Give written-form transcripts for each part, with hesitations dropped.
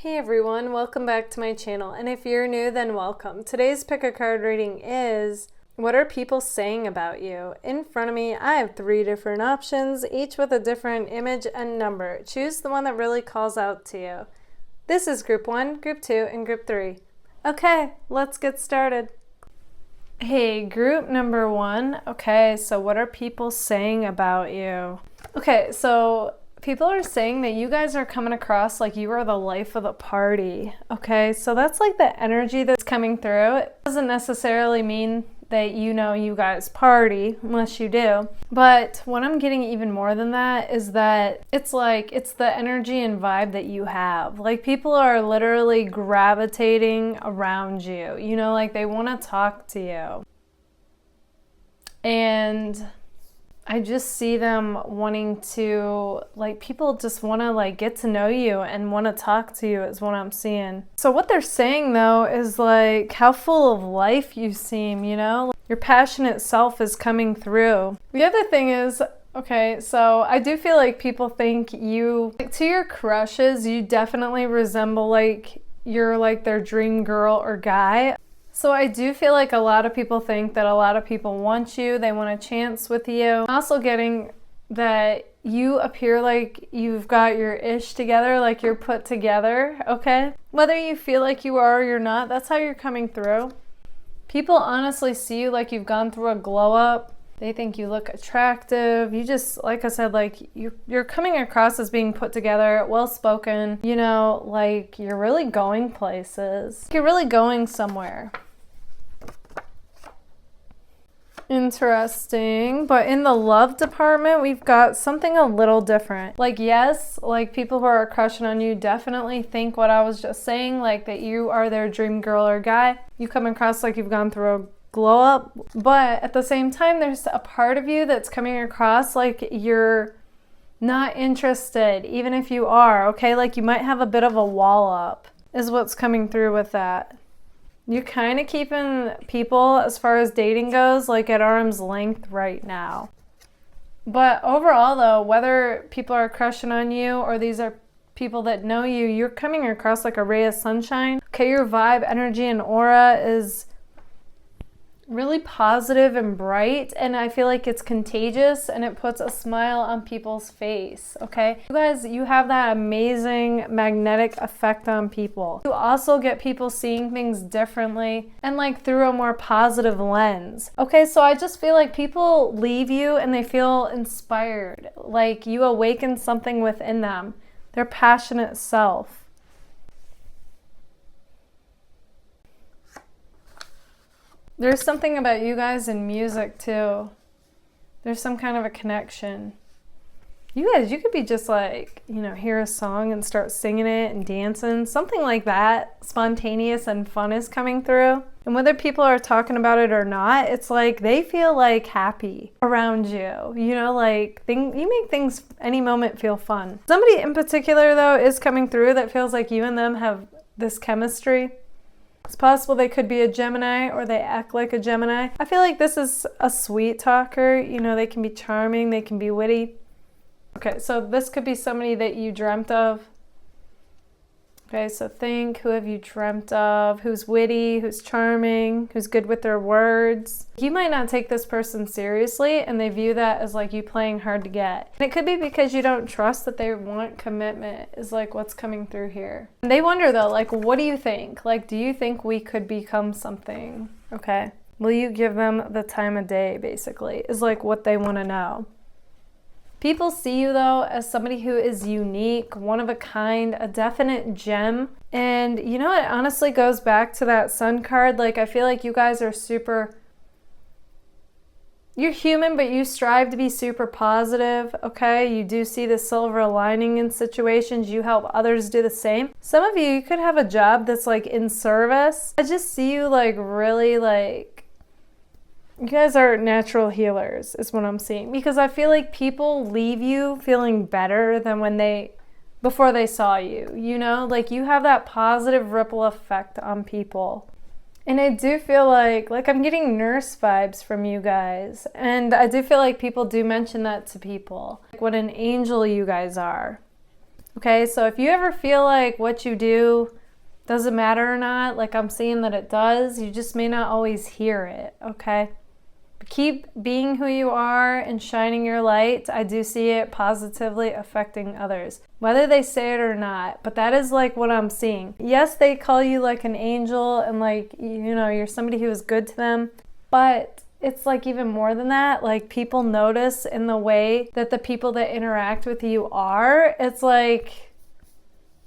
Hey everyone, welcome back to my channel, and if you're new, then welcome. Today's pick a card reading is, what are people saying about you? In front of me, I have 3 different options, each with a different image and number. Choose the one that really calls out to you. This is group 1, group 2, and group 3. Okay, let's get started. Hey, group number 1. Okay, so what are people saying about you? Okay, so people are saying that you guys are coming across like you are the life of the party. Okay, so that's like the energy that's coming through. It doesn't necessarily mean that you know you guys party, unless you do. But what I'm getting even more than that is that it's like, it's the energy and vibe that you have. Like people are literally gravitating around you. You know, like they want to talk to you. And I just see them wanting to, like, people just want to, like, get to know you and want to talk to you is what I'm seeing. So what they're saying, though, is, like, how full of life you seem, you know? Your passionate self is coming through. The other thing is, okay, so I do feel like people think you, like, to your crushes, you definitely resemble, like, you're, like, their dream girl or guy. So I do feel like a lot of people think that a lot of people want you, they want a chance with you. I'm also getting that you appear like you've got your ish together, like you're put together, okay? Whether you feel like you are or you're not, that's how you're coming through. People honestly see you like you've gone through a glow up. They think you look attractive. You just, like I said, like you're coming across as being put together, well-spoken, you know, like you're really going places. You're really going somewhere. Interesting. But in the love department, we've got something a little different. Like, yes, like people who are crushing on you definitely think what I was just saying, like that you are their dream girl or guy. You come across like you've gone through a glow up, but at the same time, there's a part of you that's coming across like you're not interested, even if you are, okay? Like you might have a bit of a wall up, is what's coming through with that. You're kind of keeping people, as far as dating goes, like at arm's length right now. But overall, though, whether people are crushing on you or these are people that know you, you're coming across like a ray of sunshine. Okay, your vibe, energy, and aura is really positive and bright, and I feel like it's contagious and it puts a smile on people's face, okay? You guys, you have that amazing magnetic effect on people. You also get people seeing things differently and like through a more positive lens. Okay, so I just feel like people leave you and they feel inspired, like you awaken something within them, their passionate self. There's something about you guys in music too. There's some kind of a connection. You guys, you could be just like, you know, hear a song and start singing it and dancing. Something like that, spontaneous and fun is coming through. And whether people are talking about it or not, it's like they feel like happy around you. You know, like you make things any moment feel fun. Somebody in particular though is coming through that feels like you and them have this chemistry. It's possible they could be a Gemini or they act like a Gemini. I feel like this is a sweet talker. You know, they can be charming, they can be witty. Okay, so this could be somebody that you dreamt of. Okay, so think, who have you dreamt of? Who's witty, who's charming, who's good with their words? You might not take this person seriously and they view that as like you playing hard to get. And it could be because you don't trust that they want commitment is like what's coming through here. And they wonder though, like, what do you think? Like, do you think we could become something? Okay. Will you give them the time of day, basically, is like what they want to know. People see you, though, as somebody who is unique, one of a kind, a definite gem. And, you know, it honestly goes back to that sun card. Like, I feel like you guys are you're human, but you strive to be super positive, okay? You do see the silver lining in situations. You help others do the same. Some of you could have a job that's, like, in service. I just see you, like, really, like, you guys are natural healers is what I'm seeing, because I feel like people leave you feeling better than before they saw you, you know, like you have that positive ripple effect on people. And I do feel like I'm getting nurse vibes from you guys. And I do feel like people do mention that to people, like what an angel you guys are. Okay, so if you ever feel like what you do doesn't matter or not, like I'm seeing that it does, you just may not always hear it, okay? But keep being who you are and shining your light. I do see it positively affecting others, whether they say it or not, but that is like what I'm seeing. Yes, they call you like an angel and like, you know, you're somebody who is good to them, but it's like even more than that. Like people notice in the way that the people that interact with you are. It's like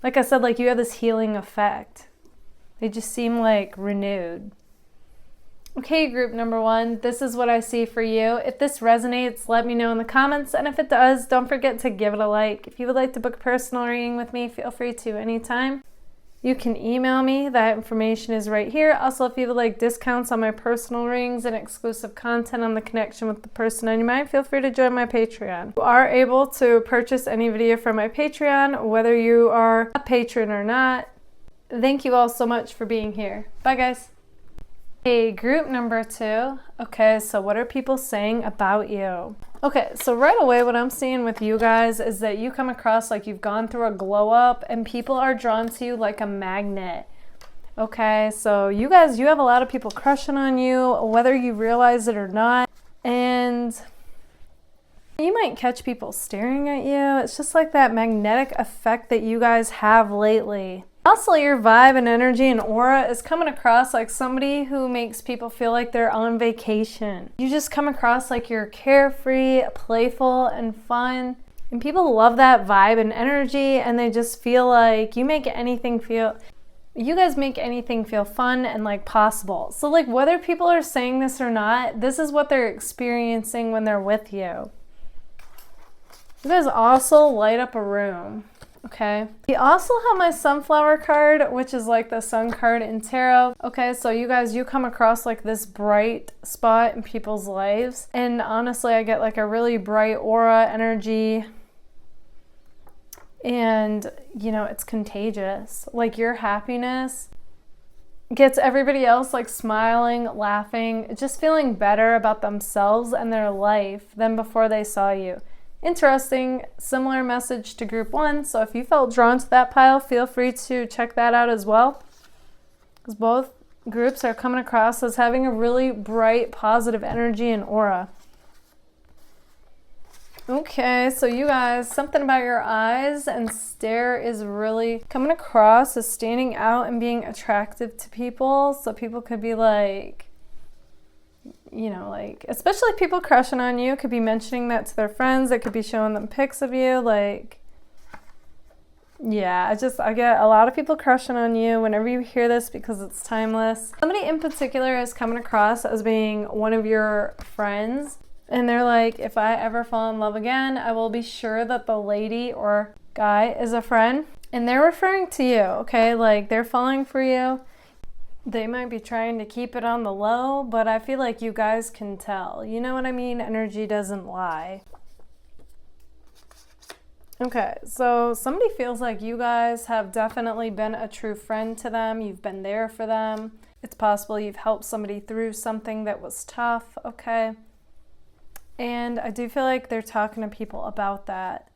I said, like you have this healing effect. They just seem like renewed. Okay, group number 1, this is what I see for you. If this resonates, let me know in the comments. And if it does, don't forget to give it a like. If you would like to book a personal reading with me, feel free to anytime. You can email me. That information is right here. Also, if you would like discounts on my personal readings and exclusive content on the connection with the person on your mind, feel free to join my Patreon. You are able to purchase any video from my Patreon, whether you are a patron or not. Thank you all so much for being here. Bye, guys. Hey, group number 2. Okay, so what are people saying about you? Okay, so right away what I'm seeing with you guys is that you come across like you've gone through a glow up and people are drawn to you like a magnet. Okay, so you guys, you have a lot of people crushing on you, whether you realize it or not. And you might catch people staring at you. It's just like that magnetic effect that you guys have lately. Also, your vibe and energy and aura is coming across like somebody who makes people feel like they're on vacation. You just come across like you're carefree, playful, and fun. And people love that vibe and energy, and they just feel like you guys make anything feel fun and like possible. So like whether people are saying this or not, this is what they're experiencing when they're with you. You guys also light up a room. Okay. We also have my sunflower card, which is like the sun card in tarot. Okay, so you guys, you come across like this bright spot in people's lives. And honestly, I get like a really bright aura energy. And, you know, it's contagious. Like your happiness gets everybody else like smiling, laughing, just feeling better about themselves and their life than before they saw you. Interesting, similar message to group 1. So if you felt drawn to that pile, feel free to check that out as well. Because both groups are coming across as having a really bright, positive energy and aura. Okay, so you guys, something about your eyes and stare is really coming across as standing out and being attractive to people. So people could be like, you know, like, especially people crushing on you could be mentioning that to their friends. They could be showing them pics of you. Like, yeah, I get a lot of people crushing on you whenever you hear this because it's timeless. Somebody in particular is coming across as being one of your friends. And they're like, if I ever fall in love again, I will be sure that the lady or guy is a friend. And they're referring to you, okay? Like, they're falling for you. They might be trying to keep it on the low, but I feel like you guys can tell. You know what I mean? Energy doesn't lie. Okay, so somebody feels like you guys have definitely been a true friend to them. You've been there for them. It's possible you've helped somebody through something that was tough, okay? And I do feel like they're talking to people about that.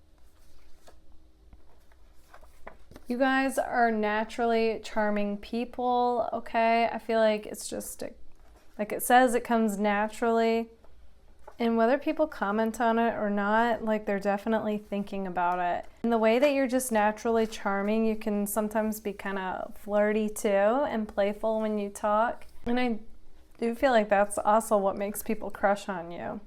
You guys are naturally charming people, okay? I feel like it's just, like it says, it comes naturally. And whether people comment on it or not, like they're definitely thinking about it. And the way that you're just naturally charming, you can sometimes be kind of flirty too and playful when you talk. And I do feel like that's also what makes people crush on you.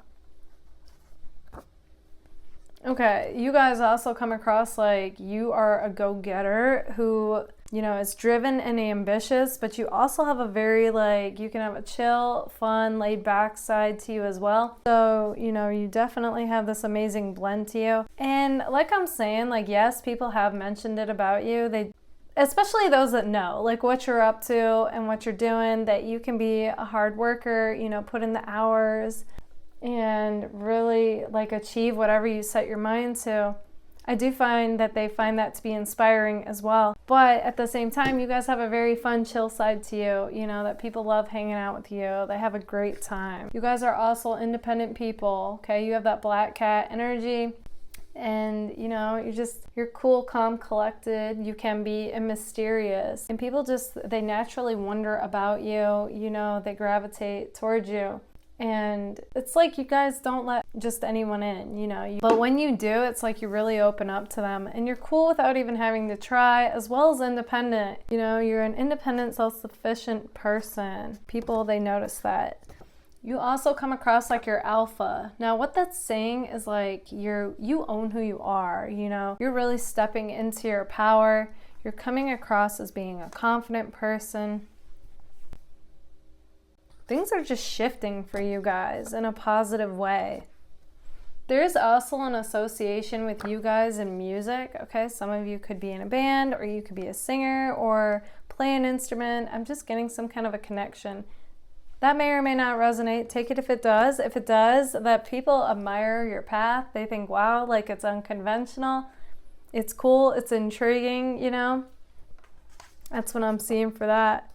Okay, you guys also come across like you are a go-getter who, you know, is driven and ambitious, but you also have a very, like, you can have a chill, fun, laid-back side to you as well. So, you know, you definitely have this amazing blend to you. And like I'm saying, like, yes, people have mentioned it about you. They, especially those that know, like, what you're up to and what you're doing, that you can be a hard worker, you know, put in the hours and really like achieve whatever you set your mind to. I do find that they find that to be inspiring as well. But at the same time, you guys have a very fun, chill side to you, you know, that people love hanging out with you. They have a great time. You guys are also independent people, okay? You have that black cat energy. And, you know, you're cool, calm, collected. You can be mysterious. And people they naturally wonder about you. You know, they gravitate towards you. And it's like you guys don't let just anyone in, you know. But when you do, it's like you really open up to them. And you're cool without even having to try, as well as independent. You know, you're an independent, self-sufficient person. People, they notice that. You also come across like you're alpha. Now, what that's saying is like you own who you are, you know. You're really stepping into your power. You're coming across as being a confident person. Things are just shifting for you guys in a positive way. There's also an association with you guys in music, okay? Some of you could be in a band, or you could be a singer or play an instrument. I'm just getting some kind of a connection. That may or may not resonate. Take it if it does. If it does, that people admire your path. They think, wow, like it's unconventional. It's cool. It's intriguing, you know? That's what I'm seeing for that.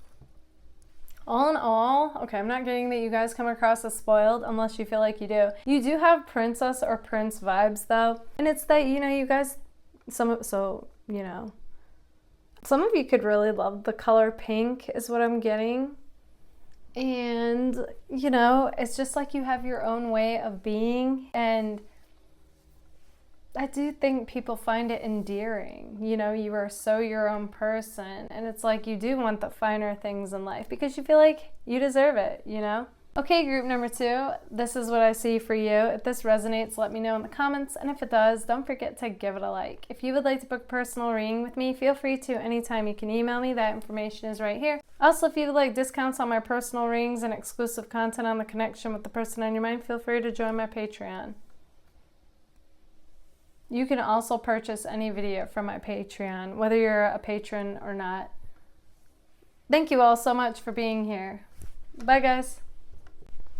All in all, okay, I'm not getting that you guys come across as spoiled unless you feel like you do. You do have princess or prince vibes though. And it's that, you know, you guys, some of you could really love the color pink is what I'm getting. And, you know, it's just like you have your own way of being. And I do think people find it endearing. You know, you are so your own person. And it's like you do want the finer things in life because you feel like you deserve it, you know? Okay, group number 2, this is what I see for you. If this resonates, let me know in the comments. And if it does, don't forget to give it a like. If you would like to book a personal reading with me, feel free to anytime. You can email me. That information is right here. Also, if you would like discounts on my personal readings and exclusive content on the connection with the person on your mind, feel free to join my Patreon. You can also purchase any video from my Patreon, whether you're a patron or not. Thank you all so much for being here. Bye, guys.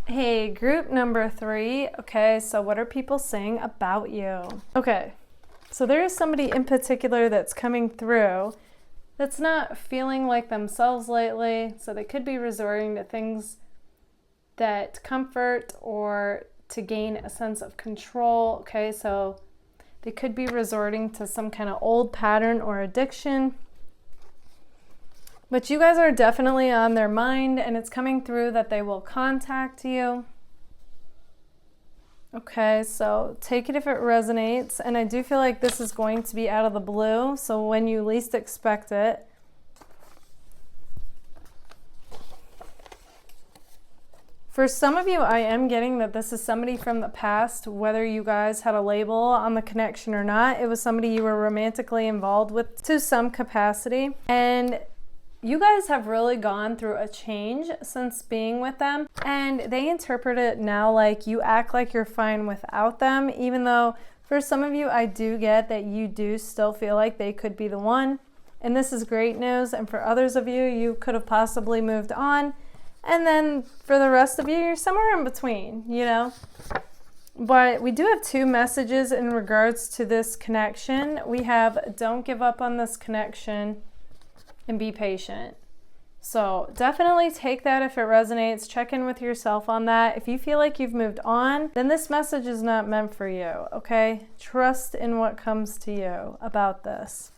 Hey, group number 3. Okay, so what are people saying about you? Okay, so there is somebody in particular that's coming through that's not feeling like themselves lately. So they could be resorting to things that comfort or to gain a sense of control. Okay, so they could be resorting to some kind of old pattern or addiction. But you guys are definitely on their mind, and it's coming through that they will contact you. Okay, so take it if it resonates. And I do feel like this is going to be out of the blue, so when you least expect it. For some of you, I am getting that this is somebody from the past, whether you guys had a label on the connection or not. It was somebody you were romantically involved with to some capacity. And you guys have really gone through a change since being with them, and they interpret it now like you act like you're fine without them, even though for some of you, I do get that you do still feel like they could be the one. And this is great news. And for others of you, you could have possibly moved on. And then for the rest of you, you're somewhere in between, you know? But we do have 2 messages in regards to this connection. We have, don't give up on this connection and be patient. So definitely take that if it resonates. Check in with yourself on that. If you feel like you've moved on, then this message is not meant for you, okay? Trust in what comes to you about this.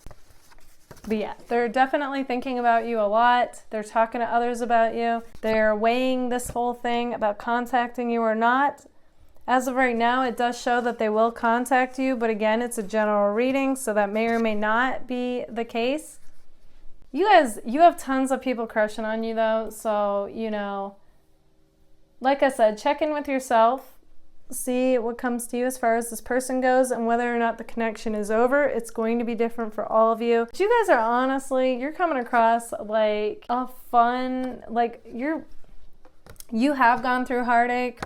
But yeah, they're definitely thinking about you a lot. They're talking to others about you. They're weighing this whole thing about contacting you or not. As of right now, it does show that they will contact you, but again, it's a general reading, so that may or may not be the case. You guys, you have tons of people crushing on you though, so, you know, like I said, check in with yourself. See what comes to you as far as this person goes, and whether or not the connection is over. It's going to be different for all of you. But you guys are honestly, you're coming across like a fun, like you have gone through heartache,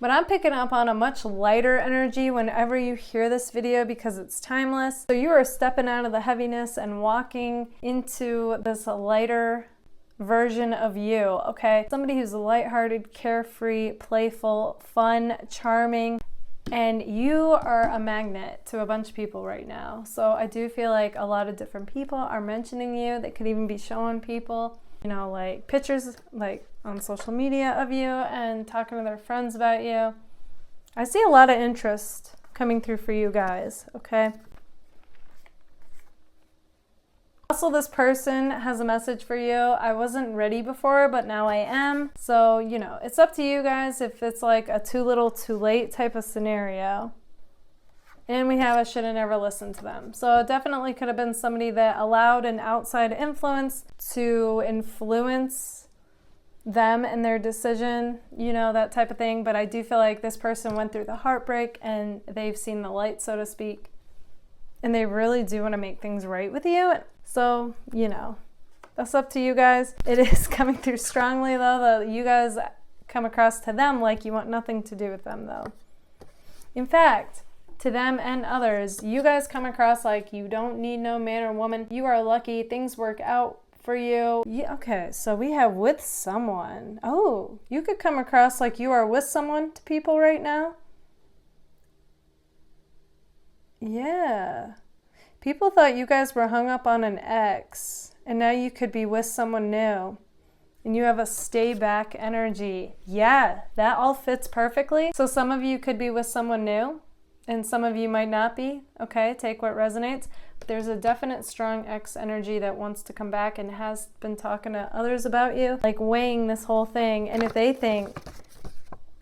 but I'm picking up on a much lighter energy whenever you hear this video because it's timeless. So you are stepping out of the heaviness and walking into this lighter version of you, okay? Somebody who's lighthearted, carefree, playful, fun, charming, and you are a magnet to a bunch of people right now. So I do feel like a lot of different people are mentioning you. They could even be showing people, you know, like pictures like on social media of you and talking to their friends about you. I see a lot of interest coming through for you guys, okay? Also, this person has a message for you. I wasn't ready before, but now I am. So, you know, it's up to you guys if it's like a too little too late type of scenario. And we have I should have never listened to them. So it definitely could have been somebody that allowed an outside influence to influence them and their decision, you know, that type of thing. But I do feel like this person went through the heartbreak and they've seen the light, so to speak. And they really do want to make things right with you. So, you know, that's up to you guys. It is coming through strongly, though, that you guys come across to them like you want nothing to do with them, though. In fact, to them and others, you guys come across like you don't need no man or woman. You are lucky. Things work out for you. Yeah, okay, so we have with someone. Oh, you could come across like you are with someone to people right now. Yeah. People thought you guys were hung up on an ex, and now you could be with someone new. And you have a stay back energy. Yeah, that all fits perfectly. So some of you could be with someone new, and some of you might not be. Okay, take what resonates. But there's a definite strong ex energy that wants to come back and has been talking to others about you, like weighing this whole thing. And if they think,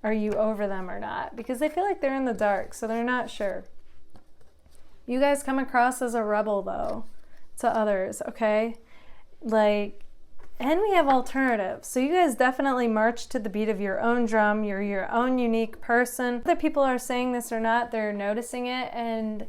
are you over them or not? Because they feel like they're in the dark, so they're not sure. You guys come across as a rebel, though, to others, okay? Like, and we have alternatives. So you guys definitely march to the beat of your own drum. You're your own unique person. Whether people are saying this or not, they're noticing it, and,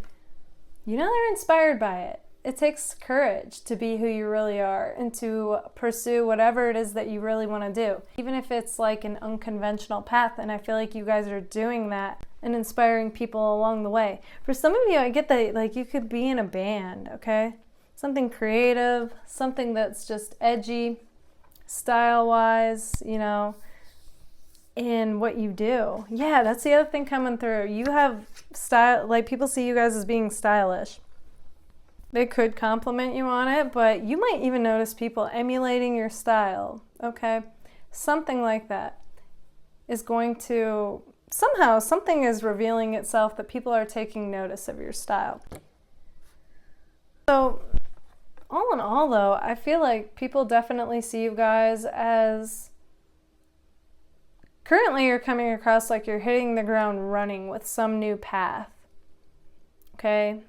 you know, they're inspired by it. It takes courage to be who you really are and to pursue whatever it is that you really want to do. Even if it's like an unconventional path, and I feel like you guys are doing that and inspiring people along the way. For some of you, I get that, like, you could be in a band, okay? Something creative, something that's just edgy, style-wise, you know, in what you do. Yeah, that's the other thing coming through. You have style, like, people see you guys as being stylish. They could compliment you on it, but you might even notice people emulating your style, okay? Something like that is going to, somehow, something is revealing itself that people are taking notice of your style. So, all in all, though, I feel like people definitely see you guys as, currently you're coming across like you're hitting the ground running with some new path, okay?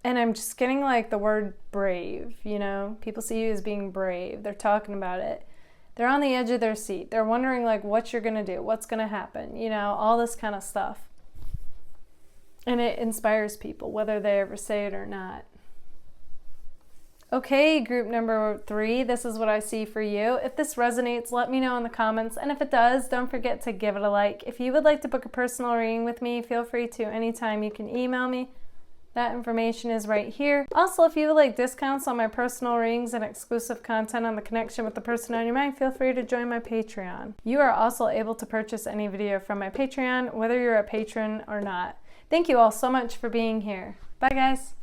And I'm just getting like the word brave, you know? People see you as being brave. They're talking about it. They're on the edge of their seat. They're wondering like what you're going to do, what's going to happen, you know, all this kind of stuff. And it inspires people, whether they ever say it or not. Okay, group number 3, this is what I see for you. If this resonates, let me know in the comments. And if it does, don't forget to give it a like. If you would like to book a personal reading with me, feel free to anytime. You can email me. That information is right here. Also, if you would like discounts on my personal readings and exclusive content on the connection with the person on your mind, feel free to join my Patreon. You are also able to purchase any video from my Patreon, whether you're a patron or not. Thank you all so much for being here. Bye, guys.